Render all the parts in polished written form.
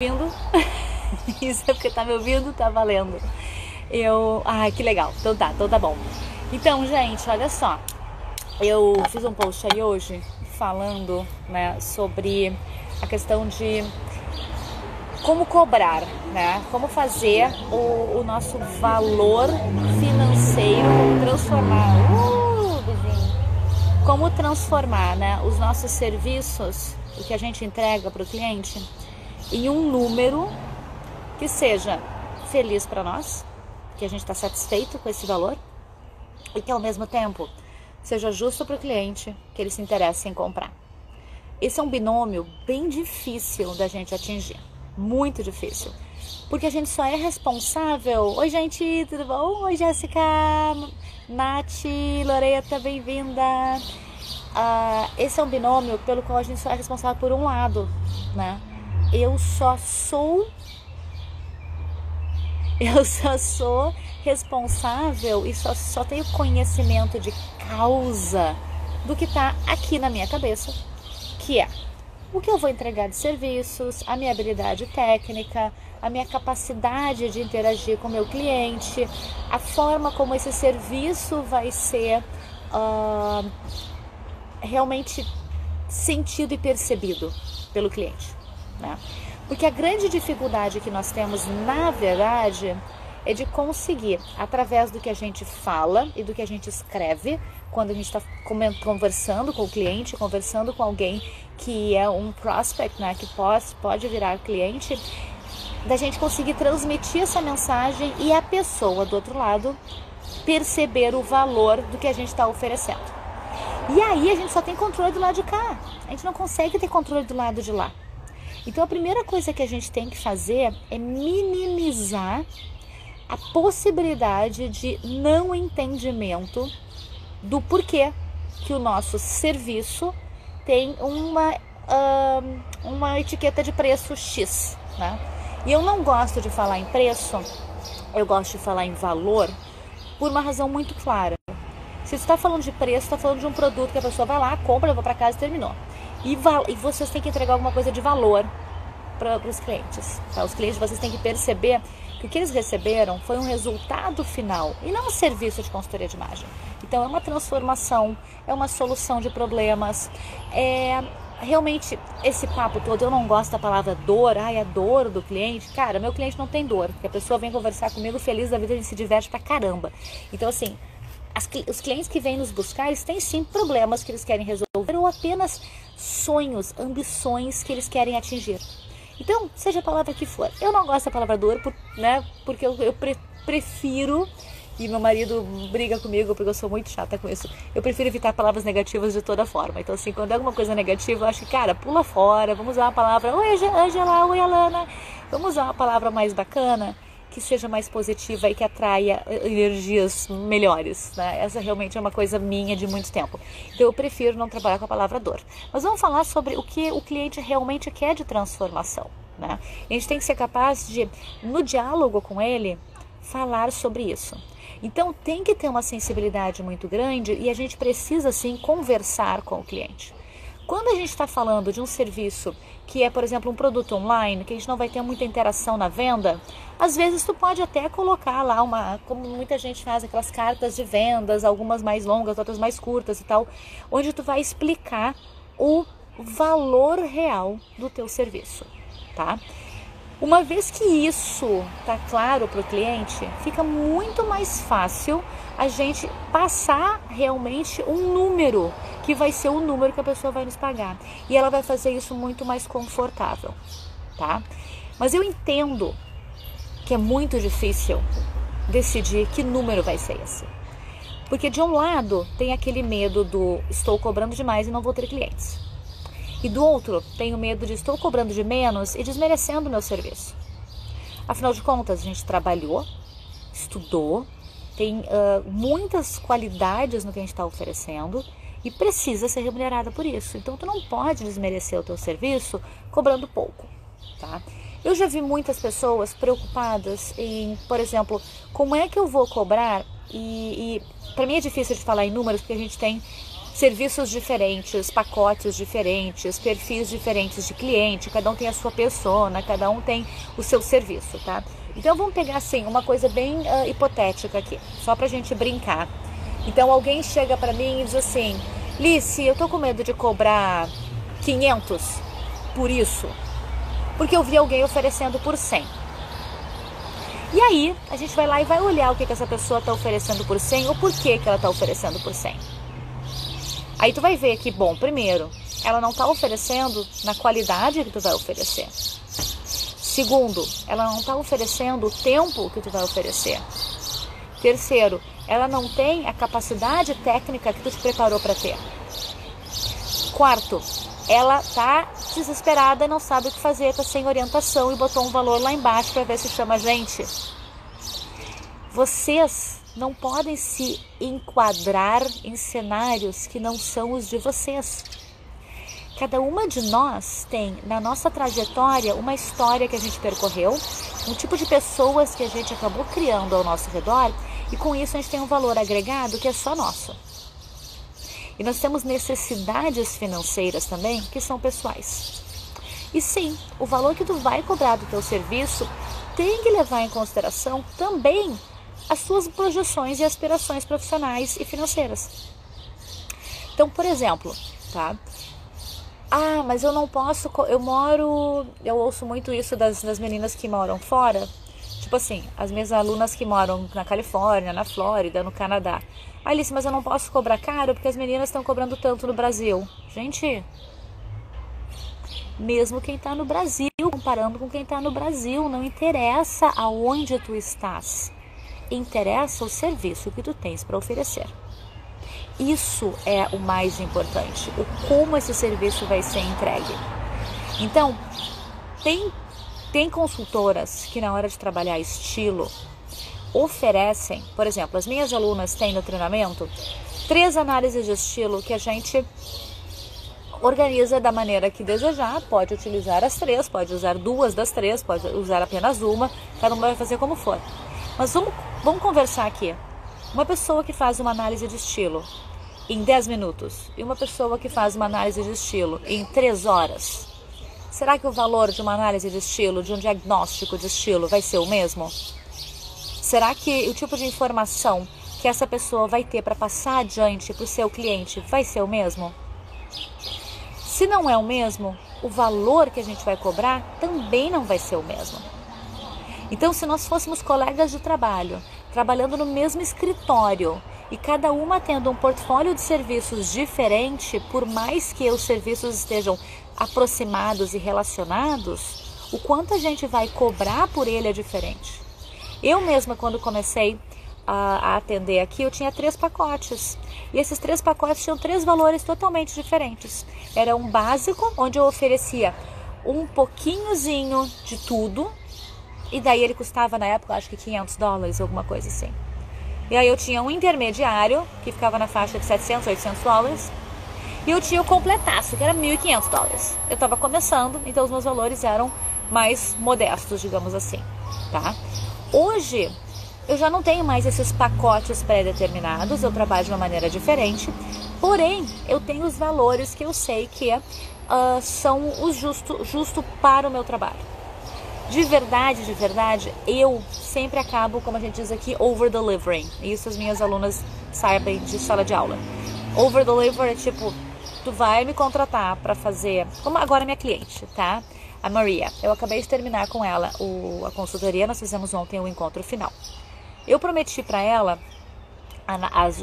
Ouvindo? Isso é porque tá me ouvindo? Tá valendo. Ai, que legal. Então tá bom. Então, gente, olha só. Eu fiz um post aí hoje falando, né, sobre a questão de como cobrar, né? Como fazer o nosso valor financeiro, como transformar, beijinho. Como transformar, né, os nossos serviços, o que a gente entrega para o cliente, em um número que seja feliz para nós, que a gente está satisfeito com esse valor e que ao mesmo tempo seja justo para o cliente, que ele se interesse em comprar. Esse é um binômio bem difícil da gente atingir, muito difícil, porque a gente só é responsável. Oi, gente, tudo bom? Oi, Jéssica, Nath, Loreta, bem-vinda. Esse é um binômio pelo qual a gente só é responsável por um lado, né? Eu só sou responsável e só tenho conhecimento de causa do que está aqui na minha cabeça, que é o que eu vou entregar de serviços, a minha habilidade técnica, a minha capacidade de interagir com o meu cliente, a forma como esse serviço vai ser realmente sentido e percebido pelo cliente, né? Porque a grande dificuldade que nós temos, na verdade, é de conseguir, através do que a gente fala e do que a gente escreve, quando a gente está conversando com o cliente, conversando com alguém que é um prospect, né, que pode virar cliente, da gente conseguir transmitir essa mensagem e a pessoa do outro lado perceber o valor do que a gente está oferecendo. E aí a gente só tem controle do lado de cá, a gente não consegue ter controle do lado de lá. Então a primeira coisa que a gente tem que fazer é minimizar a possibilidade de não entendimento do porquê que o nosso serviço tem uma etiqueta de preço X, né? E eu não gosto de falar em preço, eu gosto de falar em valor por uma razão muito clara. Se você está falando de preço, está falando de um produto que a pessoa vai lá, compra, leva para casa e terminou. E vocês têm que entregar alguma coisa de valor para os clientes. Tá? Os clientes, vocês têm que perceber que o que eles receberam foi um resultado final e não um serviço de consultoria de imagem. Então é uma transformação, é uma solução de problemas. Realmente esse papo todo, eu não gosto da palavra dor, a dor do cliente. Cara, meu cliente não tem dor, porque a pessoa vem conversar comigo feliz da vida, a gente se diverte pra caramba. Então assim, os clientes que vêm nos buscar, eles têm sim problemas que eles querem resolver ou apenas sonhos, ambições que eles querem atingir. Então, seja a palavra que for. Eu não gosto da palavra dor, porque eu prefiro, e meu marido briga comigo porque eu sou muito chata com isso, eu prefiro evitar palavras negativas de toda forma. Então assim, quando é alguma coisa negativa, eu acho que, cara, pula fora, vamos usar uma palavra, oi Angela, oi Alana, vamos usar uma palavra mais bacana, que seja mais positiva e que atraia energias melhores, né? Essa realmente é uma coisa minha de muito tempo. Então eu prefiro não trabalhar com a palavra dor. Mas vamos falar sobre o que o cliente realmente quer de transformação, né? A gente tem que ser capaz de, no diálogo com ele, falar sobre isso. Então tem que ter uma sensibilidade muito grande e a gente precisa sim conversar com o cliente. Quando a gente está falando de um serviço que é, por exemplo, um produto online, que a gente não vai ter muita interação na venda, às vezes tu pode até colocar lá como muita gente faz, aquelas cartas de vendas, algumas mais longas, outras mais curtas e tal, onde tu vai explicar o valor real do teu serviço, tá? Uma vez que isso está claro para o cliente, fica muito mais fácil a gente passar realmente um número, que vai ser o número que a pessoa vai nos pagar. E ela vai fazer isso muito mais confortável, tá? Mas eu entendo que é muito difícil decidir que número vai ser esse. Porque de um lado tem aquele medo do estou cobrando demais e não vou ter clientes. E do outro, tenho medo de estou cobrando de menos e desmerecendo o meu serviço. Afinal de contas, a gente trabalhou, estudou, tem muitas qualidades no que a gente está oferecendo e precisa ser remunerada por isso. Então, tu não pode desmerecer o teu serviço cobrando pouco, tá? Eu já vi muitas pessoas preocupadas em, por exemplo, como é que eu vou cobrar? E para mim é difícil de falar em números porque a gente tem serviços diferentes, pacotes diferentes, perfis diferentes de cliente, cada um tem a sua persona, cada um tem o seu serviço, tá? Então vamos pegar assim, uma coisa bem hipotética aqui, só pra gente brincar. Então alguém chega pra mim e diz assim: Lice, eu tô com medo de cobrar 500 por isso, porque eu vi alguém oferecendo por 100. E aí, a gente vai lá e vai olhar o que essa pessoa está oferecendo por 100 ou por que ela está oferecendo por 100. Aí tu vai ver que, bom, primeiro, ela não está oferecendo na qualidade que tu vai oferecer. Segundo, ela não está oferecendo o tempo que tu vai oferecer. Terceiro, ela não tem a capacidade técnica que tu te preparou para ter. Quarto, ela tá desesperada, não sabe o que fazer, tá sem orientação e botou um valor lá embaixo para ver se chama a gente. Vocês não podem se enquadrar em cenários que não são os de vocês. Cada uma de nós tem na nossa trajetória uma história que a gente percorreu, um tipo de pessoas que a gente acabou criando ao nosso redor e com isso a gente tem um valor agregado que é só nosso. E nós temos necessidades financeiras também, que são pessoais. E sim, o valor que tu vai cobrar do teu serviço tem que levar em consideração também as suas projeções e aspirações profissionais e financeiras. Então, por exemplo, tá? Ah, mas eu não posso, eu ouço muito isso das meninas que moram fora. Tipo assim, as minhas alunas que moram na Califórnia, na Flórida, no Canadá. Alice, mas eu não posso cobrar caro porque as meninas estão cobrando tanto no Brasil. Gente, mesmo quem está no Brasil, comparando com quem está no Brasil, não interessa aonde tu estás. Interessa o serviço que tu tens para oferecer. Isso é o mais importante, o como esse serviço vai ser entregue. Então, tem consultoras que na hora de trabalhar estilo oferecem, por exemplo, as minhas alunas têm no treinamento 3 análises de estilo que a gente organiza da maneira que desejar, pode utilizar as 3, pode usar 2 das 3, pode usar apenas uma, cada um vai fazer como for. Mas vamos conversar aqui. Uma pessoa que faz uma análise de estilo em 10 minutos e uma pessoa que faz uma análise de estilo em 3 horas. Será que o valor de uma análise de estilo, de um diagnóstico de estilo vai ser o mesmo? Será que o tipo de informação que essa pessoa vai ter para passar adiante para o seu cliente vai ser o mesmo? Se não é o mesmo, o valor que a gente vai cobrar também não vai ser o mesmo. Então, se nós fôssemos colegas de trabalho, trabalhando no mesmo escritório e cada uma tendo um portfólio de serviços diferente, por mais que os serviços estejam aproximados e relacionados, o quanto a gente vai cobrar por ele é diferente. Eu mesma, quando comecei a atender aqui, eu tinha 3 pacotes. E esses 3 pacotes tinham 3 valores totalmente diferentes. Era um básico, onde eu oferecia um pouquinhozinho de tudo, e daí ele custava na época, acho que $500, alguma coisa assim. E aí eu tinha um intermediário, que ficava na faixa de $700, $800, e eu tinha o completaço, que era $1.500. Eu estava começando, então os meus valores eram mais modestos, digamos assim, tá? Hoje, eu já não tenho mais esses pacotes pré-determinados, eu trabalho de uma maneira diferente, porém, eu tenho os valores que eu sei que são o justo para o meu trabalho. De verdade, eu sempre acabo, como a gente diz aqui, over-delivering. Isso as minhas alunas sabem de sala de aula. Over-deliver é tipo, tu vai me contratar para fazer, como agora minha cliente, tá? A Maria. Eu acabei de terminar com ela a consultoria, nós fizemos ontem o encontro final. Eu prometi para ela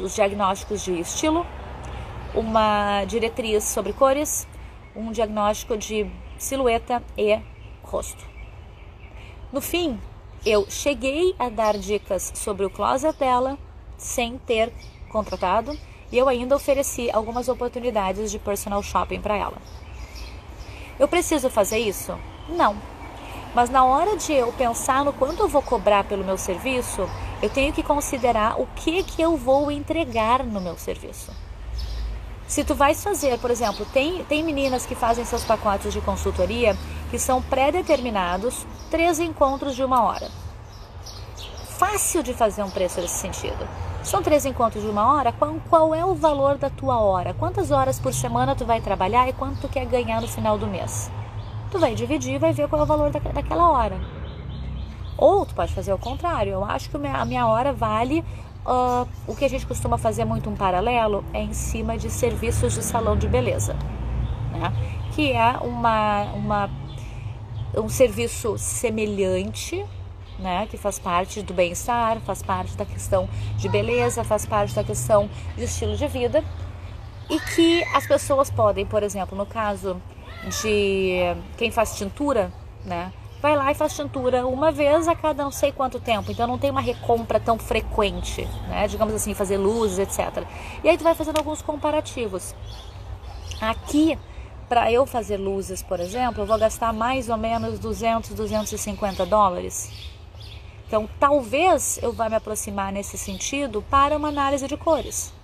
os diagnósticos de estilo, uma diretriz sobre cores, um diagnóstico de silhueta e rosto. No fim, eu cheguei a dar dicas sobre o closet dela, sem ter contratado, e eu ainda ofereci algumas oportunidades de personal shopping para ela. Eu preciso fazer isso? Não. Mas na hora de eu pensar no quanto eu vou cobrar pelo meu serviço, eu tenho que considerar o que eu vou entregar no meu serviço. Se tu vais fazer, por exemplo, tem meninas que fazem seus pacotes de consultoria que são pré-determinados, 3 encontros de 1 hora. Fácil de fazer um preço nesse sentido. São 3 encontros de 1 hora, qual é o valor da tua hora? Quantas horas por semana tu vai trabalhar e quanto tu quer ganhar no final do mês? Tu vai dividir e vai ver qual é o valor daquela hora. Ou tu pode fazer o contrário. Eu acho que a minha hora vale... o que a gente costuma fazer muito um paralelo é em cima de serviços de salão de beleza, né? Que é um serviço semelhante, né? Que faz parte do bem-estar, faz parte da questão de beleza, faz parte da questão de estilo de vida, e que as pessoas podem, por exemplo, no caso de quem faz tintura, né? Vai lá e faz tintura uma vez a cada não sei quanto tempo, então não tem uma recompra tão frequente, né? Digamos assim, fazer luzes, etc. E aí tu vai fazendo alguns comparativos. Aqui, para eu fazer luzes, por exemplo, eu vou gastar mais ou menos 200, 250 dólares. Então, talvez eu vá me aproximar nesse sentido para uma análise de cores.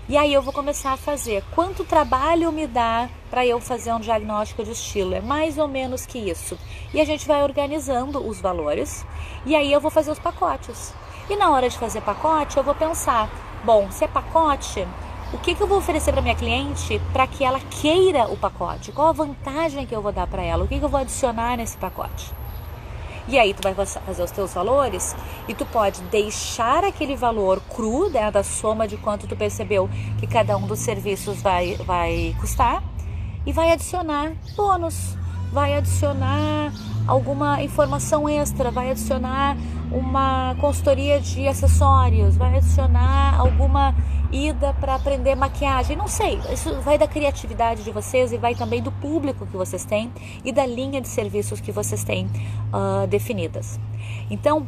E aí eu vou começar a fazer quanto trabalho me dá para eu fazer um diagnóstico de estilo. É mais ou menos que isso. E a gente vai organizando os valores e aí eu vou fazer os pacotes. E na hora de fazer pacote eu vou pensar, bom, se é pacote, o que eu vou oferecer para minha cliente para que ela queira o pacote? Qual a vantagem que eu vou dar para ela? O que eu vou adicionar nesse pacote? E aí tu vai fazer os teus valores e tu pode deixar aquele valor cru, né, da soma de quanto tu percebeu que cada um dos serviços vai custar, e vai adicionar bônus, vai adicionar alguma informação extra, vai adicionar uma consultoria de acessórios, vai adicionar alguma ida para aprender maquiagem, não sei, isso vai da criatividade de vocês e vai também do público que vocês têm e da linha de serviços que vocês têm definidas. Então,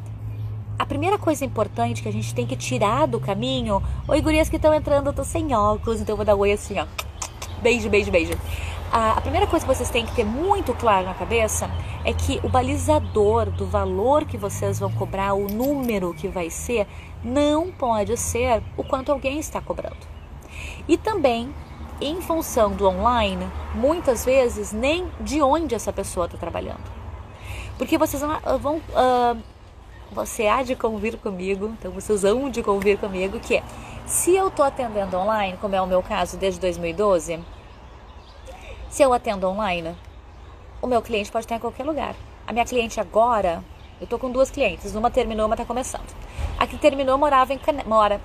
a primeira coisa importante que a gente tem que tirar do caminho... Oi, gurias que estão entrando, eu tô sem óculos, então eu vou dar oi assim, ó. Beijo, beijo, beijo. A primeira coisa que vocês têm que ter muito claro na cabeça é que o balizador do valor que vocês vão cobrar, o número que vai ser, não pode ser o quanto alguém está cobrando. E também, em função do online, muitas vezes nem de onde essa pessoa está trabalhando. Porque vocês vão... você há de convir comigo, então vocês vão de convir comigo que se eu estou atendendo online, como é o meu caso desde 2012, se eu atendo online, o meu cliente pode estar em qualquer lugar. A minha cliente agora, eu estou com 2 clientes, uma terminou, uma está começando. A que terminou mora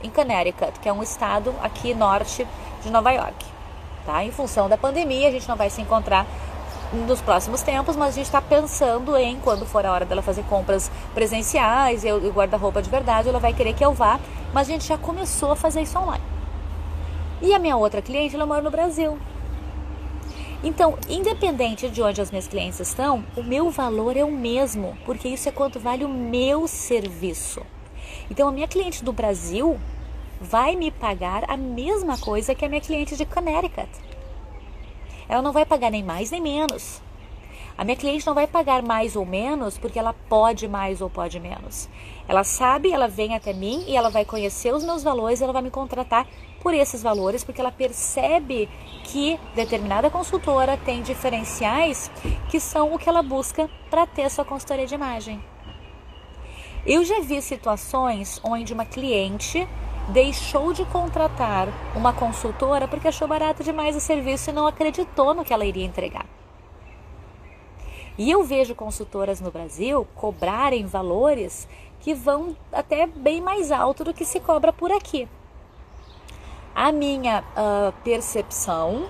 em Connecticut, que é um estado aqui norte de Nova York. Tá? Em função da pandemia, a gente não vai se encontrar nos próximos tempos, mas a gente está pensando em, quando for a hora dela fazer compras presenciais e guarda-roupa de verdade, ela vai querer que eu vá, mas a gente já começou a fazer isso online. E a minha outra cliente, ela mora no Brasil. Então, independente de onde as minhas clientes estão, o meu valor é o mesmo, porque isso é quanto vale o meu serviço. Então, a minha cliente do Brasil vai me pagar a mesma coisa que a minha cliente de Connecticut. Ela não vai pagar nem mais nem menos. A minha cliente não vai pagar mais ou menos porque ela pode mais ou pode menos. Ela sabe, ela vem até mim e ela vai conhecer os meus valores e ela vai me contratar por esses valores porque ela percebe que determinada consultora tem diferenciais que são o que ela busca para ter sua consultoria de imagem. Eu já vi situações onde uma cliente deixou de contratar uma consultora porque achou barato demais o serviço e não acreditou no que ela iria entregar. E eu vejo consultoras no Brasil cobrarem valores que vão até bem mais alto do que se cobra por aqui. A minha percepção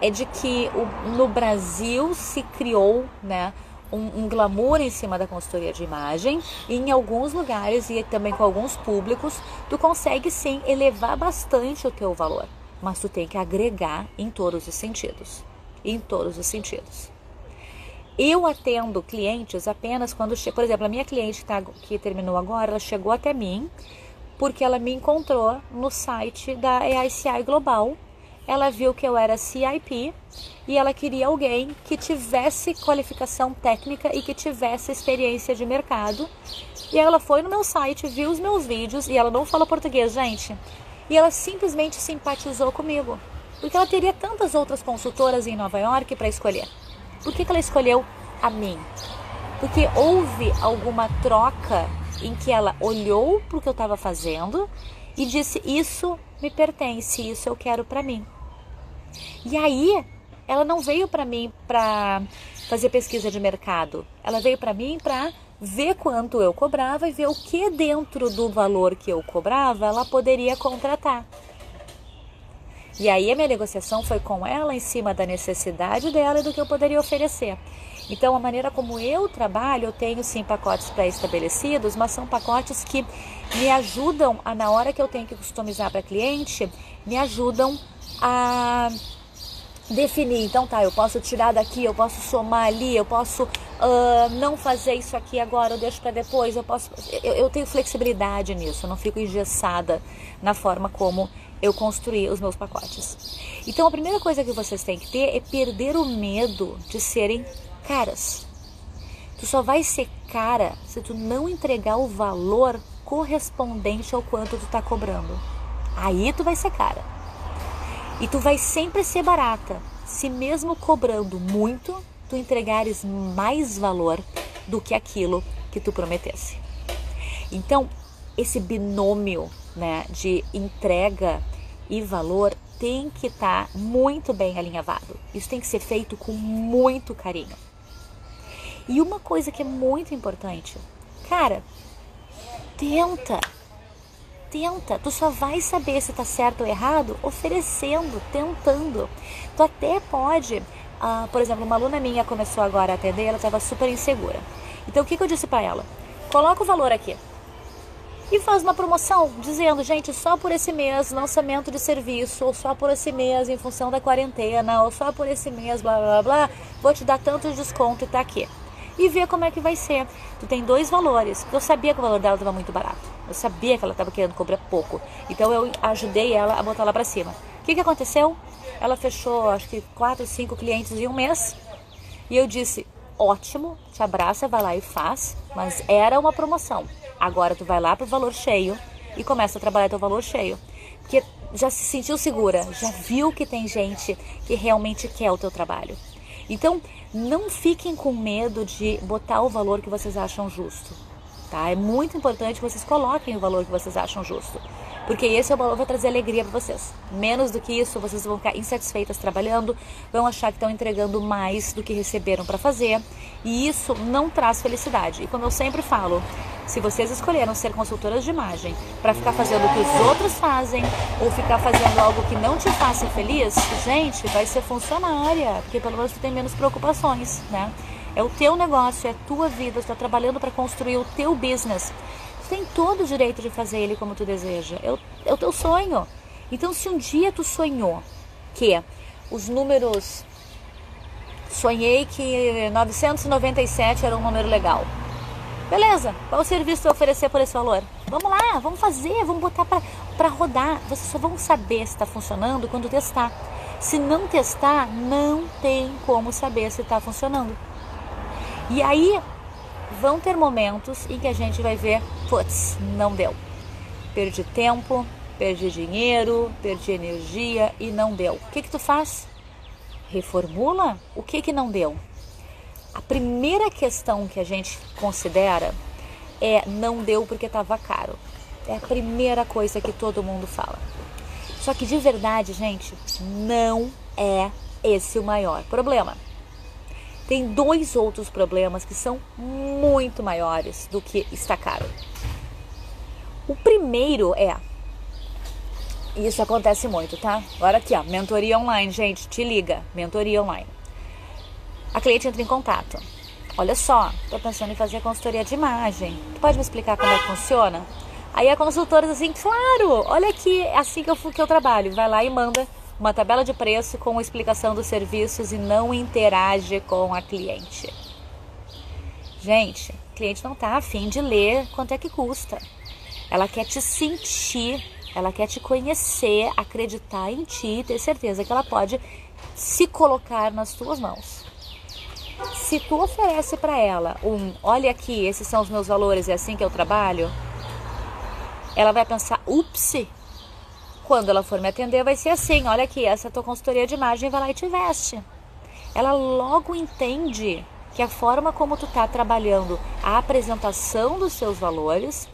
é de que no Brasil se criou, né, um glamour em cima da consultoria de imagem, e em alguns lugares e também com alguns públicos tu consegue sim elevar bastante o teu valor, mas tu tem que agregar em todos os sentidos, Eu atendo clientes apenas quando... Por exemplo, a minha cliente que terminou agora, ela chegou até mim porque ela me encontrou no site da AICI Global. Ela viu que eu era CIP e ela queria alguém que tivesse qualificação técnica e que tivesse experiência de mercado. E ela foi no meu site, viu os meus vídeos, e ela não fala português, gente. E ela simplesmente simpatizou comigo, porque ela teria tantas outras consultoras em Nova York para escolher. Por que ela escolheu a mim? Porque houve alguma troca em que ela olhou para o que eu estava fazendo e disse, isso me pertence, isso eu quero para mim. E aí, ela não veio para mim para fazer pesquisa de mercado, ela veio para mim para ver quanto eu cobrava e ver o que dentro do valor que eu cobrava ela poderia contratar. E aí a minha negociação foi com ela em cima da necessidade dela e do que eu poderia oferecer. Então, a maneira como eu trabalho, eu tenho sim pacotes pré-estabelecidos, mas são pacotes que me ajudam, na hora que eu tenho que customizar para cliente, me ajudam a definir. Então tá, eu posso tirar daqui, eu posso somar ali, eu posso não fazer isso aqui agora, eu deixo para depois, eu tenho flexibilidade nisso, eu não fico engessada na forma como eu construí os meus pacotes. Então a primeira coisa que vocês têm que ter é perder o medo de serem caras. Tu só vai ser cara se tu não entregar o valor correspondente ao quanto tu tá cobrando. Aí tu vai ser cara. E tu vai sempre ser barata, se mesmo cobrando muito, tu entregares mais valor do que aquilo que tu prometesse. Então, esse binômio, né, de entrega e valor tem que estar muito bem alinhavado. Isso tem que ser feito com muito carinho. E uma coisa que é muito importante, cara, tenta. Tu só vai saber se tá certo ou errado oferecendo, tentando. Tu até pode, por exemplo, uma aluna minha começou agora a atender, ela estava super insegura. Então o que eu disse para ela? Coloca o valor aqui e faz uma promoção dizendo, gente, só por esse mês, lançamento de serviço, ou só por esse mês em função da quarentena, ou só por esse mês, blá blá blá, vou te dar tanto de desconto e tá aqui. E ver como é que vai ser. Tu tem 2 valores. Eu sabia que o valor dela estava muito barato. Eu sabia que ela estava querendo cobrar pouco. Então eu ajudei ela a botar lá para cima. O que aconteceu? Ela fechou, acho que 4, 5 clientes em um mês. E eu disse, ótimo, te abraça, vai lá e faz. Mas era uma promoção. Agora tu vai lá pro valor cheio e começa a trabalhar teu valor cheio. Porque já se sentiu segura, já viu que tem gente que realmente quer o teu trabalho. Então, não fiquem com medo de botar o valor que vocês acham justo, tá? É muito importante que vocês coloquem o valor que vocês acham justo, porque esse é o valor que vai trazer alegria para vocês. Menos do que isso, vocês vão ficar insatisfeitas trabalhando, vão achar que estão entregando mais do que receberam para fazer, e isso não traz felicidade. E como eu sempre falo, se vocês escolheram ser consultoras de imagem para ficar fazendo o que os outros fazem ou ficar fazendo algo que não te faça feliz, gente, vai ser funcionária, porque pelo menos tu tem menos preocupações, né? É o teu negócio, é a tua vida, tu está trabalhando para construir o teu business. Tu tem todo o direito de fazer ele como tu deseja, é o teu sonho. Então, se um dia tu sonhou que os números... Sonhei que 997 era um número legal. Beleza, qual o serviço tu vai oferecer por esse valor? Vamos lá, vamos fazer, vamos botar para rodar. Vocês só vão saber se está funcionando quando testar. Se não testar, não tem como saber se está funcionando. E aí, vão ter momentos em que a gente vai ver, putz, não deu. Perdi tempo, perdi dinheiro, perdi energia e não deu. O que tu faz? Reformula? O que não deu? A primeira questão que a gente considera é não deu porque estava caro. É a primeira coisa que todo mundo fala. Só que de verdade, gente, não é esse o maior problema. Tem 2 outros problemas que são muito maiores do que está caro. O primeiro é... Isso acontece muito, tá? Agora aqui, ó, mentoria online, gente, te liga, mentoria online. A cliente entra em contato. Olha só, tô pensando em fazer consultoria de imagem. Tu pode me explicar como é que funciona? Aí a consultora diz assim, claro, olha aqui, é assim que eu trabalho. Vai lá e manda uma tabela de preço com a explicação dos serviços e não interage com a cliente. Gente, a cliente não tá afim de ler quanto é que custa. Ela quer te sentir, ela quer te conhecer, acreditar em ti e ter certeza que ela pode se colocar nas tuas mãos. Se tu oferece para ela olha aqui, esses são os meus valores, é assim que eu trabalho, ela vai pensar, ups, quando ela for me atender vai ser assim, olha aqui, essa é a tua consultoria de imagem, vai lá e te veste. Ela logo entende que a forma como tu tá trabalhando a apresentação dos seus valores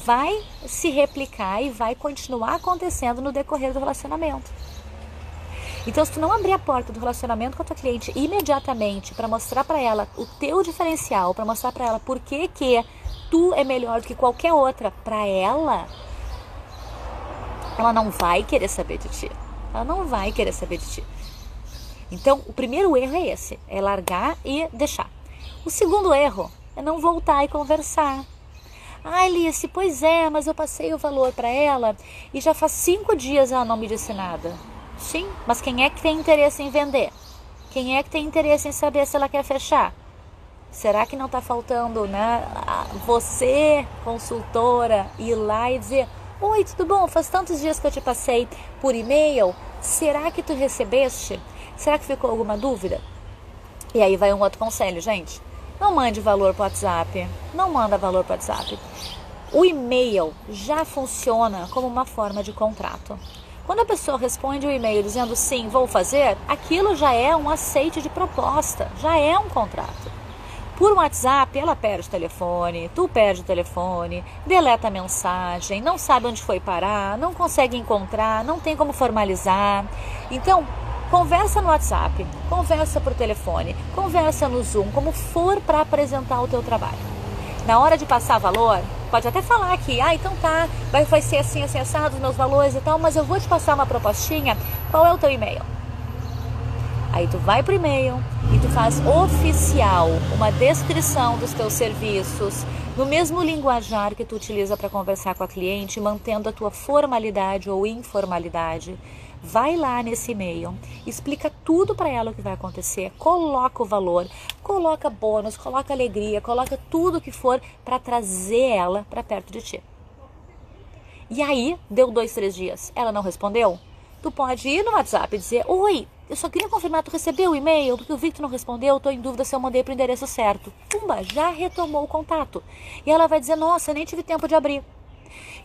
vai se replicar e vai continuar acontecendo no decorrer do relacionamento. Então, se tu não abrir a porta do relacionamento com a tua cliente imediatamente para mostrar para ela o teu diferencial, para mostrar para ela por que tu é melhor do que qualquer outra para ela não vai querer saber de ti. Ela não vai querer saber de ti. Então, o primeiro erro é esse, é largar e deixar. O segundo erro é não voltar e conversar. Alice, pois é, mas eu passei o valor para ela e já faz 5 dias ela não me disse nada. Sim, mas quem é que tem interesse em vender? Quem é que tem interesse em saber se ela quer fechar? Será que não está faltando, né, você, consultora, ir lá e dizer: oi, tudo bom? Faz tantos dias que eu te passei por e-mail. Será que tu recebeste? Será que ficou alguma dúvida? E aí vai um outro conselho, gente. Não mande valor para o WhatsApp. Não manda valor para o WhatsApp. O e-mail já funciona como uma forma de contrato. Quando a pessoa responde o e-mail dizendo sim, vou fazer, aquilo já é um aceite de proposta, já é um contrato. Por WhatsApp, ela perde o telefone, tu perde o telefone, deleta a mensagem, não sabe onde foi parar, não consegue encontrar, não tem como formalizar. Então, conversa no WhatsApp, conversa por telefone, conversa no Zoom, como for para apresentar o teu trabalho. Na hora de passar valor, pode até falar aqui, então tá, vai ser assim, assado os meus valores e tal, mas eu vou te passar uma propostinha, qual é o teu e-mail? Aí tu vai pro e-mail e tu faz oficial uma descrição dos teus serviços, no mesmo linguajar que tu utiliza para conversar com a cliente, mantendo a tua formalidade ou informalidade. Vai lá nesse e-mail, explica tudo para ela o que vai acontecer, coloca o valor, coloca bônus, coloca alegria, coloca tudo que for para trazer ela para perto de ti. E aí, deu 2, 3 dias, ela não respondeu? Tu pode ir no WhatsApp e dizer: oi, eu só queria confirmar, tu recebeu o e-mail? Porque eu vi que tu não respondeu, tô em dúvida se eu mandei pro endereço certo. Pumba, já retomou o contato. E ela vai dizer: nossa, eu nem tive tempo de abrir.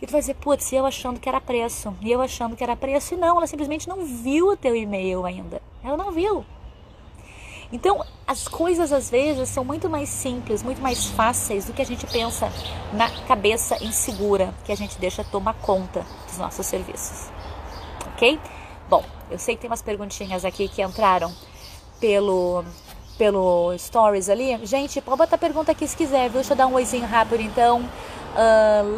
E tu vai dizer: putz, eu achando que era preço. E eu achando que era preço. E não, ela simplesmente não viu o teu e-mail ainda. Ela não viu. Então, as coisas às vezes são muito mais simples, muito mais fáceis do que a gente pensa na cabeça insegura, que a gente deixa tomar conta dos nossos serviços. Ok? Bom, eu sei que tem umas perguntinhas aqui que entraram pelo Stories ali. Gente, pode botar pergunta aqui se quiser, viu? Deixa eu dar um oizinho rápido então.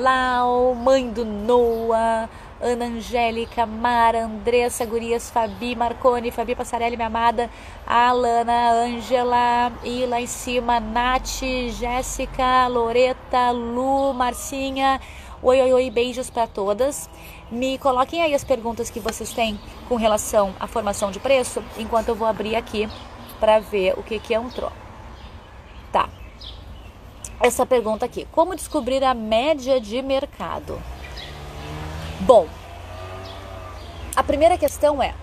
Lau, mãe do Noah, Ana Angélica, Mara, Andressa, Gurias, Fabi, Marcone, Fabi Passarelli, minha amada, Alana, Ângela, e lá em cima, Nath, Jéssica, Loreta, Lu, Marcinha. Oi, oi, oi, beijos para todas. Me coloquem aí as perguntas que vocês têm com relação à formação de preço, enquanto eu vou abrir aqui para ver o que entrou. Tá. Essa pergunta aqui: como descobrir a média de mercado? Bom, a primeira questão é: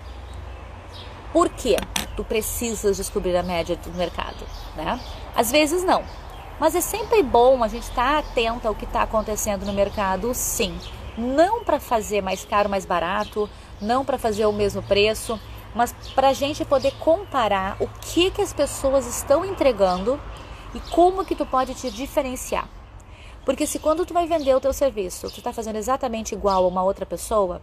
por que tu precisas descobrir a média do mercado, né? Às vezes não, mas é sempre bom a gente estar atento ao que está acontecendo no mercado, sim. Não para fazer mais caro, mais barato, não para fazer o mesmo preço, mas para a gente poder comparar o que as pessoas estão entregando e como que tu pode te diferenciar. Porque se quando tu vai vender o teu serviço, tu está fazendo exatamente igual a uma outra pessoa,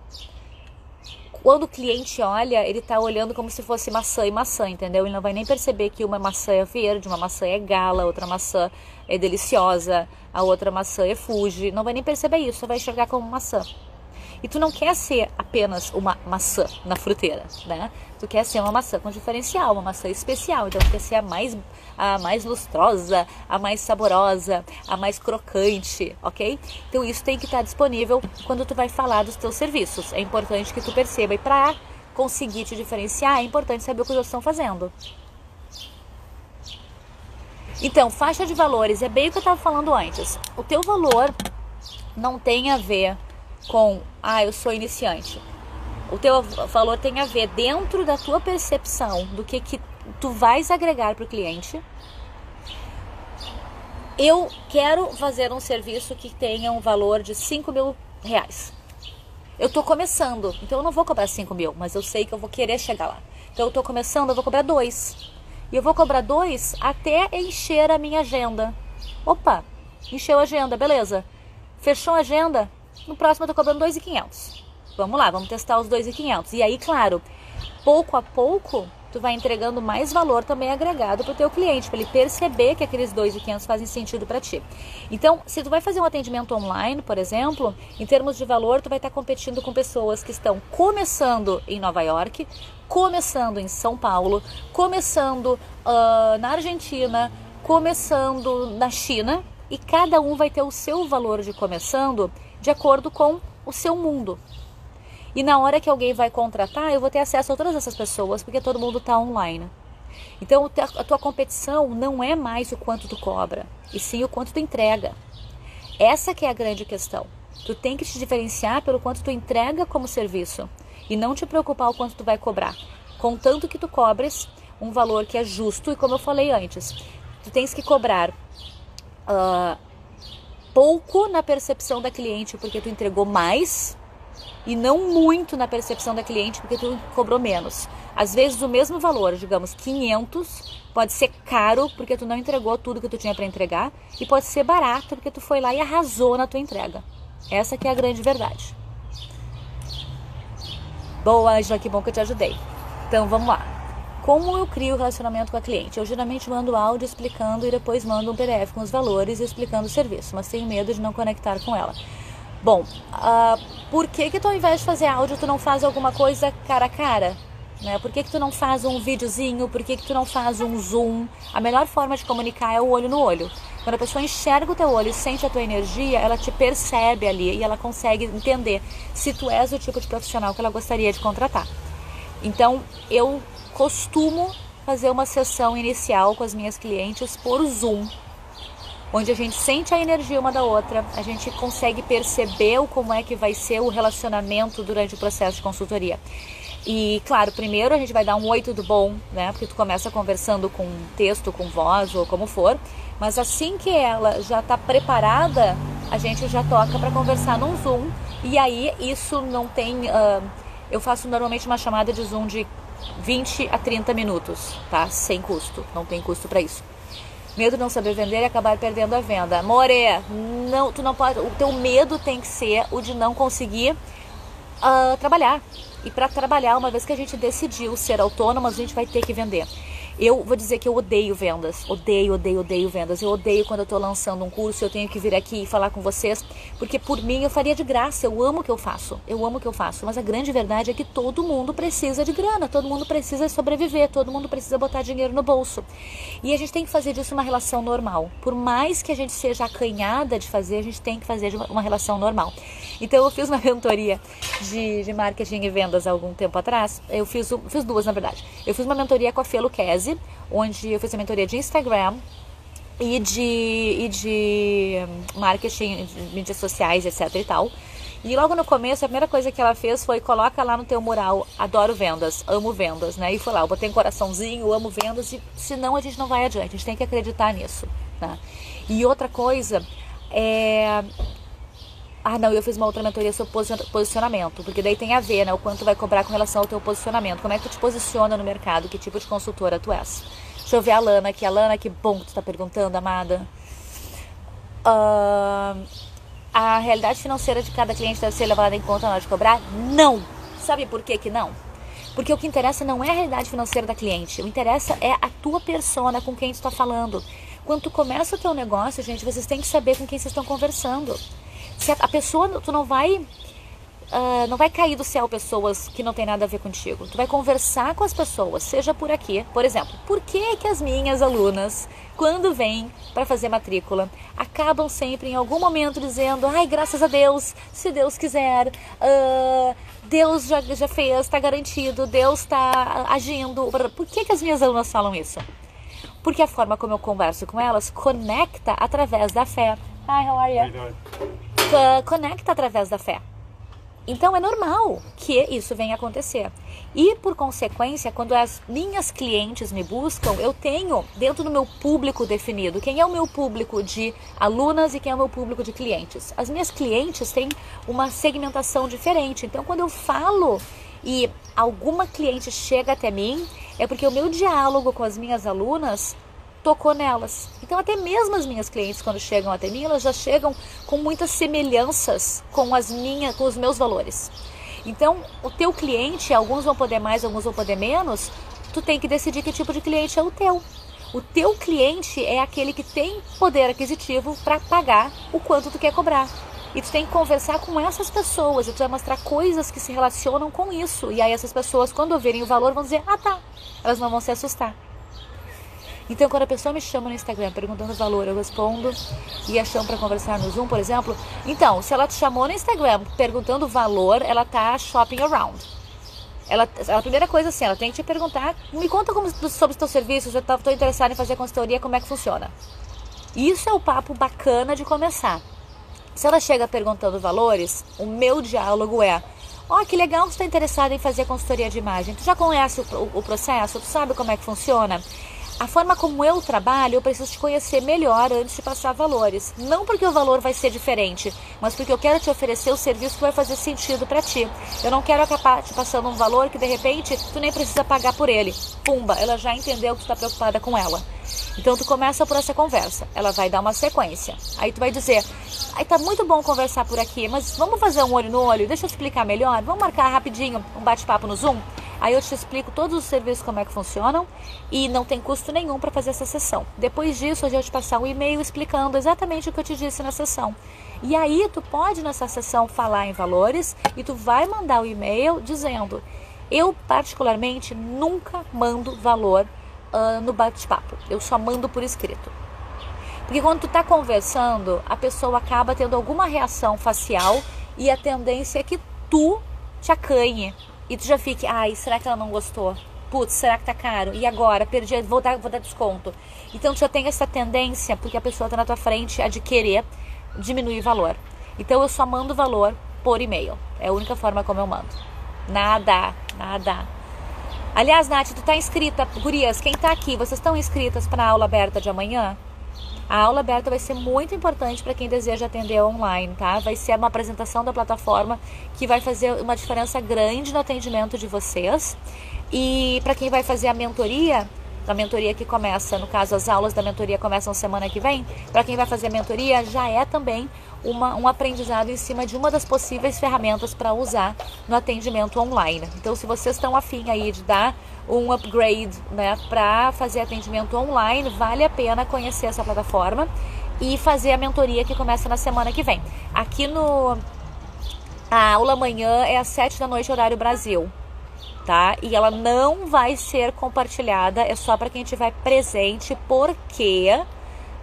quando o cliente olha, ele está olhando como se fosse maçã e maçã, entendeu? Ele não vai nem perceber que uma maçã é verde, uma maçã é gala, outra maçã é deliciosa, a outra maçã é Fuji. Não vai nem perceber isso, só vai enxergar como maçã. E tu não quer ser apenas uma maçã na fruteira, né? Tu quer ser uma maçã com diferencial, uma maçã especial. Então tu quer ser a mais lustrosa, a mais saborosa, a mais crocante, ok? Então isso tem que estar disponível quando tu vai falar dos teus serviços. É importante que tu perceba. E para conseguir te diferenciar, é importante saber o que os outros estão fazendo. Então, faixa de valores, é bem o que eu estava falando antes. O teu valor não tem a ver com, eu sou iniciante. O teu valor tem a ver dentro da tua percepção do que tu vais agregar para o cliente. Eu quero fazer um serviço que tenha um valor de 5 mil reais. Eu estou começando, então eu não vou cobrar 5 mil, mas eu sei que eu vou querer chegar lá. Então eu estou começando, eu vou cobrar 2. E eu vou cobrar 2 até encher a minha agenda. Opa, encheu a agenda, beleza. Fechou a agenda, no próximo eu tô cobrando 2.500. Vamos lá, vamos testar os 2.500. E aí, claro, pouco a pouco, tu vai entregando mais valor também agregado para o teu cliente, para ele perceber que aqueles 2.500 fazem sentido para ti. Então, se tu vai fazer um atendimento online, por exemplo, em termos de valor, tu vai estar competindo com pessoas que estão começando em Nova York, começando em São Paulo, começando na Argentina, começando na China, e cada um vai ter o seu valor de começando de acordo com o seu mundo. E na hora que alguém vai contratar, eu vou ter acesso a todas essas pessoas, porque todo mundo está online. Então, a tua competição não é mais o quanto tu cobra, e sim o quanto tu entrega. Essa que é a grande questão. Tu tem que te diferenciar pelo quanto tu entrega como serviço, e não te preocupar o quanto tu vai cobrar. Contanto que tu cobres um valor que é justo, e como eu falei antes, tu tens que cobrar pouco na percepção da cliente, porque tu entregou mais, e não muito na percepção da cliente, porque tu cobrou menos. Às vezes o mesmo valor, digamos 500, pode ser caro porque tu não entregou tudo que tu tinha para entregar, e pode ser barato porque tu foi lá e arrasou na tua entrega. Essa que é a grande verdade. Boa, Angela, que bom que eu te ajudei. Então vamos lá. Como eu crio o relacionamento com a cliente? Eu geralmente mando áudio explicando e depois mando um PDF com os valores e explicando o serviço, mas tenho medo de não conectar com ela. Bom, por que tu ao invés de fazer áudio, tu não faz alguma coisa cara a cara? Né? Por que tu não faz um videozinho? Por que tu não faz um zoom? A melhor forma de comunicar é o olho no olho. Quando a pessoa enxerga o teu olho e sente a tua energia, ela te percebe ali e ela consegue entender se tu és o tipo de profissional que ela gostaria de contratar. Então, eu costumo fazer uma sessão inicial com as minhas clientes por Zoom, onde a gente sente a energia uma da outra, a gente consegue perceber como é que vai ser o relacionamento durante o processo de consultoria. E, claro, primeiro a gente vai dar um oi, tudo bom, né? Porque tu começa conversando com texto, com voz ou como for, mas assim que ela já está preparada, a gente já toca para conversar num Zoom, e aí isso não tem... eu faço normalmente uma chamada de Zoom de 20 a 30 minutos, tá? Sem custo, não tem custo para isso. Medo de não saber vender e acabar perdendo a venda. More, não, tu não pode, o teu medo tem que ser o de não conseguir trabalhar. E para trabalhar, uma vez que a gente decidiu ser autônomo, a gente vai ter que vender. Eu vou dizer que eu odeio vendas, odeio vendas. Eu odeio quando eu estou lançando um curso, eu tenho que vir aqui e falar com vocês, porque por mim eu faria de graça, eu amo o que eu faço, mas a grande verdade é que todo mundo precisa de grana, todo mundo precisa sobreviver, todo mundo precisa botar dinheiro no bolso. E a gente tem que fazer disso uma relação normal. Por mais que a gente seja acanhada de fazer, a gente tem que fazer uma relação normal. Então eu fiz uma mentoria de marketing e vendas há algum tempo atrás, eu fiz duas na verdade. Eu fiz uma mentoria com a Fê Lucchesi, onde eu fiz a mentoria de Instagram e de marketing, de mídias sociais, etc e tal. E logo no começo, a primeira coisa que ela fez foi: coloca lá no teu mural, adoro vendas, amo vendas, né? E foi lá, eu botei um coraçãozinho, amo vendas, e senão a gente não vai adiante, a gente tem que acreditar nisso, né? E outra coisa eu fiz uma outra mentoria sobre posicionamento, porque daí tem a ver, né, o quanto vai cobrar com relação ao teu posicionamento, como é que tu te posiciona no mercado, que tipo de consultora tu és. Deixa eu ver a Lana aqui. Alana, que bom que tu tá perguntando, amada. A realidade financeira de cada cliente deve ser levada em conta na hora de cobrar? Não! Sabe por que que não? Porque o que interessa não é a realidade financeira da cliente, o que interessa é a tua persona, com quem tu tá falando. Quando tu começa o teu negócio, gente, vocês têm que saber com quem vocês estão conversando. Se a pessoa, tu não vai cair do céu pessoas que não tem nada a ver contigo. Tu vai conversar com as pessoas, seja por aqui. Por exemplo, por que que as minhas alunas, quando vêm para fazer matrícula, acabam sempre em algum momento dizendo: ai, graças a Deus, se Deus quiser, Deus já fez, está garantido, Deus está agindo. Por que que as minhas alunas falam isso? Porque a forma como eu converso com elas conecta através da fé. Hi, how are you? Conecta através da fé. Então é normal que isso venha acontecer. E por consequência, quando as minhas clientes me buscam, eu tenho dentro do meu público definido quem é o meu público de alunas e quem é o meu público de clientes. As minhas clientes têm uma segmentação diferente. Então quando eu falo e alguma cliente chega até mim, é porque o meu diálogo com as minhas alunas tocou nelas. Então até mesmo as minhas clientes, quando chegam até mim, elas já chegam com muitas semelhanças com os meus valores. Então o teu cliente, alguns vão poder mais, alguns vão poder menos, tu tem que decidir que tipo de cliente é o teu. O teu cliente é aquele que tem poder aquisitivo para pagar o quanto tu quer cobrar. E tu tem que conversar com essas pessoas e tu vai mostrar coisas que se relacionam com isso. E aí essas pessoas, quando ouvirem o valor, vão dizer, ah tá, elas não vão se assustar. Então quando a pessoa me chama no Instagram perguntando o valor, eu respondo e a chamo para conversar no Zoom, por exemplo. Então, se ela te chamou no Instagram perguntando o valor, ela tá shopping around. A primeira coisa assim, ela tem que te perguntar, me conta sobre os teus serviços, eu estou interessada em fazer consultoria, como é que funciona? Isso é o papo bacana de começar. Se ela chega perguntando valores, o meu diálogo é, que legal que você está interessada em fazer consultoria de imagem, tu já conhece o processo, tu sabe como é que funciona? A forma como eu trabalho, eu preciso te conhecer melhor antes de passar valores. Não porque o valor vai ser diferente, mas porque eu quero te oferecer o serviço que vai fazer sentido para ti. Eu não quero acabar te passando um valor que de repente tu nem precisa pagar por ele. Pumba, ela já entendeu que tu está preocupada com ela. Então tu começa por essa conversa, ela vai dar uma sequência. Aí tu vai dizer, tá muito bom conversar por aqui, mas vamos fazer um olho no olho, deixa eu te explicar melhor, vamos marcar rapidinho um bate-papo no Zoom? Aí eu te explico todos os serviços como é que funcionam e não tem custo nenhum para fazer essa sessão. Depois disso, eu vou te passar um e-mail explicando exatamente o que eu te disse na sessão. E aí tu pode nessa sessão falar em valores e tu vai mandar o e-mail dizendo, eu particularmente nunca mando valor no bate-papo, eu só mando por escrito. Porque quando tu tá conversando, a pessoa acaba tendo alguma reação facial e a tendência é que tu te acanhe. E tu já fique, será que ela não gostou? Putz, será que tá caro? E agora? Perdi, vou dar desconto. Então tu já tem essa tendência, porque a pessoa tá na tua frente, a de querer diminuir valor. Então eu só mando valor por e-mail. É a única forma como eu mando. Nada. Aliás, Nath, tu tá inscrita, gurias, quem tá aqui, vocês estão inscritas para a aula aberta de amanhã? A aula aberta vai ser muito importante para quem deseja atender online, tá? Vai ser uma apresentação da plataforma que vai fazer uma diferença grande no atendimento de vocês. E para quem vai fazer a mentoria que começa, no caso as aulas da mentoria começam semana que vem, para quem vai fazer a mentoria já é também um aprendizado em cima de uma das possíveis ferramentas para usar no atendimento online. Então se vocês estão afim aí de dar um upgrade, né, para fazer atendimento online, vale a pena conhecer essa plataforma e fazer a mentoria que começa na semana que vem. Aqui a aula amanhã é às 7 da noite, horário Brasil, tá? E ela não vai ser compartilhada, é só para quem estiver presente, porque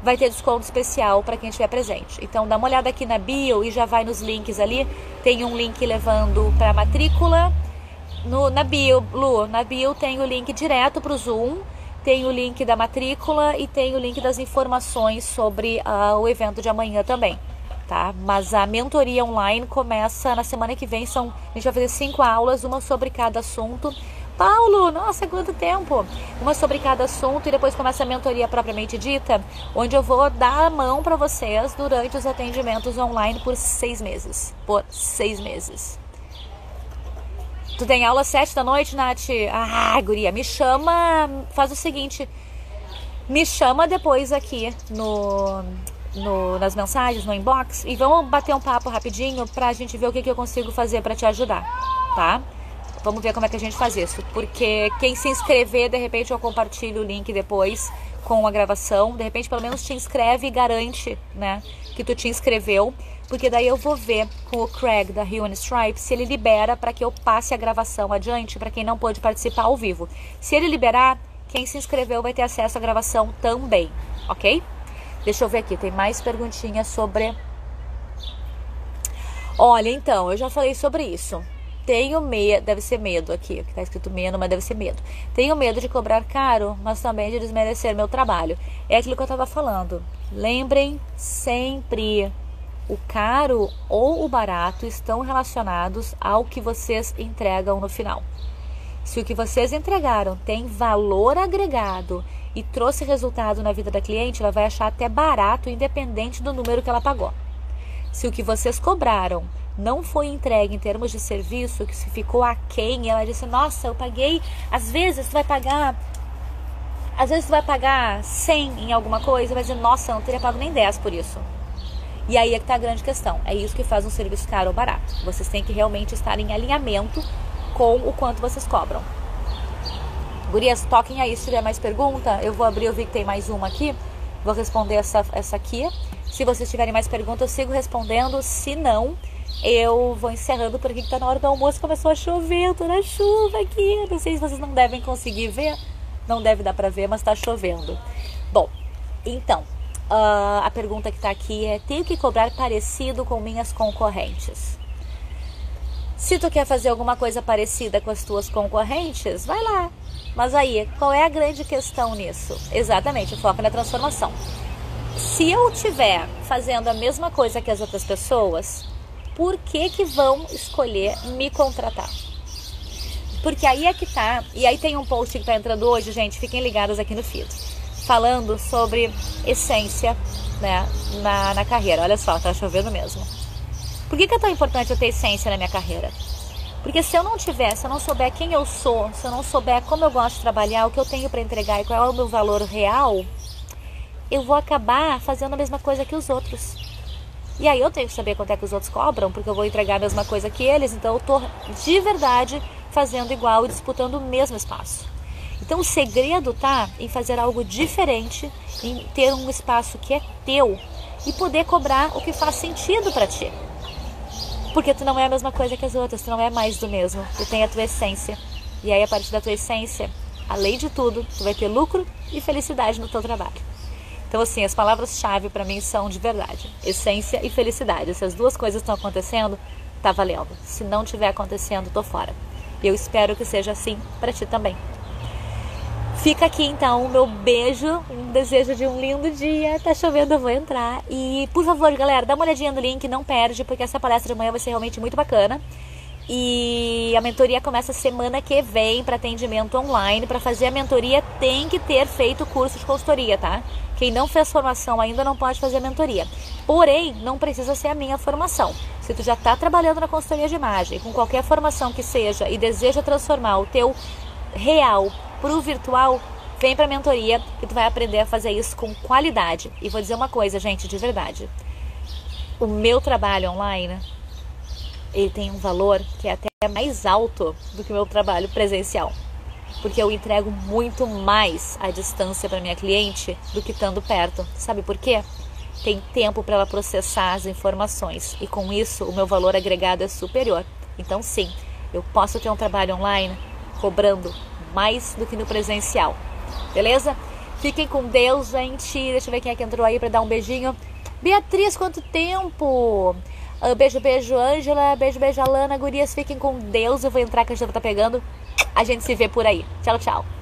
vai ter desconto especial para quem estiver presente. Então dá uma olhada aqui na bio e já vai nos links ali, tem um link levando para a matrícula. Na bio tem o link direto para o Zoom, tem o link da matrícula e tem o link das informações sobre o evento de amanhã também, tá? Mas a mentoria online começa na semana que vem, a gente vai fazer 5 aulas, uma sobre cada assunto. Paulo, nossa, quanto tempo! Uma sobre cada assunto e depois começa a mentoria propriamente dita, onde eu vou dar a mão para vocês durante os atendimentos online por 6 meses. Tu tem aula às 7 da noite, Nath? Guria, me chama, faz o seguinte, me chama depois aqui nas mensagens, no inbox, e vamos bater um papo rapidinho pra gente ver o que eu consigo fazer pra te ajudar, tá? Vamos ver como é que a gente faz isso, porque quem se inscrever, de repente eu compartilho o link depois com a gravação, de repente pelo menos te inscreve e garante, né, que tu te inscreveu, porque daí eu vou ver com o Craig da Hue and Stripe se ele libera para que eu passe a gravação adiante para quem não pôde participar ao vivo. Se ele liberar, quem se inscreveu vai ter acesso à gravação também, ok? Deixa eu ver aqui, tem mais perguntinhas sobre... Olha, então, eu já falei sobre isso. Tenho medo, deve ser medo aqui, que tá escrito medo, mas deve ser medo. Tenho medo de cobrar caro, mas também de desmerecer meu trabalho. É aquilo que eu tava falando. Lembrem sempre, o caro ou o barato estão relacionados ao que vocês entregam no final. Se o que vocês entregaram tem valor agregado e trouxe resultado na vida da cliente, ela vai achar até barato, independente do número que ela pagou. Se o que vocês cobraram não foi entregue em termos de serviço, que se ficou aquém, ela disse, nossa, eu paguei, às vezes tu vai pagar 100 em alguma coisa, vai dizer, nossa, eu não teria pago nem 10 por isso. E aí é que tá a grande questão, é isso que faz um serviço caro ou barato. Vocês têm que realmente estar em alinhamento com o quanto vocês cobram. Gurias, toquem aí se tiver mais pergunta, eu vou abrir, eu vi que tem mais uma aqui, vou responder essa aqui. Se vocês tiverem mais perguntas, eu sigo respondendo, se não, eu vou encerrando porque tá na hora do almoço, começou a chover, eu tô na chuva aqui, não sei se vocês não devem conseguir ver, não deve dar pra ver, mas tá chovendo. Bom, então, a pergunta que tá aqui é, tenho que cobrar parecido com minhas concorrentes? Se tu quer fazer alguma coisa parecida com as tuas concorrentes, vai lá. Mas aí, qual é a grande questão nisso? Exatamente, o foco na transformação. Se eu estiver fazendo a mesma coisa que as outras pessoas, por que vão escolher me contratar? Porque aí é que tá, e aí tem um post que tá entrando hoje, gente, fiquem ligados aqui no feed, falando sobre essência, né, na carreira. Olha só, tá chovendo mesmo. Por que é tão importante eu ter essência na minha carreira? Porque se eu não tiver, se eu não souber quem eu sou, se eu não souber como eu gosto de trabalhar, o que eu tenho para entregar e qual é o meu valor real, eu vou acabar fazendo a mesma coisa que os outros. E aí eu tenho que saber quanto é que os outros cobram, porque eu vou entregar a mesma coisa que eles, então eu tô de verdade fazendo igual e disputando o mesmo espaço. Então o segredo tá em fazer algo diferente, em ter um espaço que é teu e poder cobrar o que faz sentido para ti. Porque tu não é a mesma coisa que as outras, tu não é mais do mesmo, tu tem a tua essência. E aí a partir da tua essência, além de tudo, tu vai ter lucro e felicidade no teu trabalho. Então assim, as palavras-chave para mim são de verdade, essência e felicidade. Se as duas coisas estão acontecendo, tá valendo. Se não estiver acontecendo, tô fora. E eu espero que seja assim para ti também. Fica aqui então o meu beijo, um desejo de um lindo dia. Tá chovendo, eu vou entrar. E por favor, galera, dá uma olhadinha no link, não perde, porque essa palestra de amanhã vai ser realmente muito bacana. E a mentoria começa semana que vem para atendimento online. Para fazer a mentoria tem que ter feito curso de consultoria, tá? Quem não fez formação ainda não pode fazer a mentoria. Porém, não precisa ser a minha formação. Se tu já está trabalhando na consultoria de imagem, com qualquer formação que seja, e deseja transformar o teu real pro virtual, vem pra mentoria que tu vai aprender a fazer isso com qualidade. E vou dizer uma coisa, gente, de verdade. O meu trabalho online, ele tem um valor que é até mais alto do que o meu trabalho presencial. Porque eu entrego muito mais à distância para minha cliente do que estando perto. Sabe por quê? Tem tempo para ela processar as informações. E com isso, o meu valor agregado é superior. Então, sim, eu posso ter um trabalho online cobrando mais do que no presencial. Beleza? Fiquem com Deus, gente. Deixa eu ver quem é que entrou aí para dar um beijinho. Beatriz, quanto tempo! Beijo, beijo, Ângela. Beijo, beijo, Alana. Gurias, fiquem com Deus. Eu vou entrar que a gente tá pegando. A gente se vê por aí. Tchau, tchau.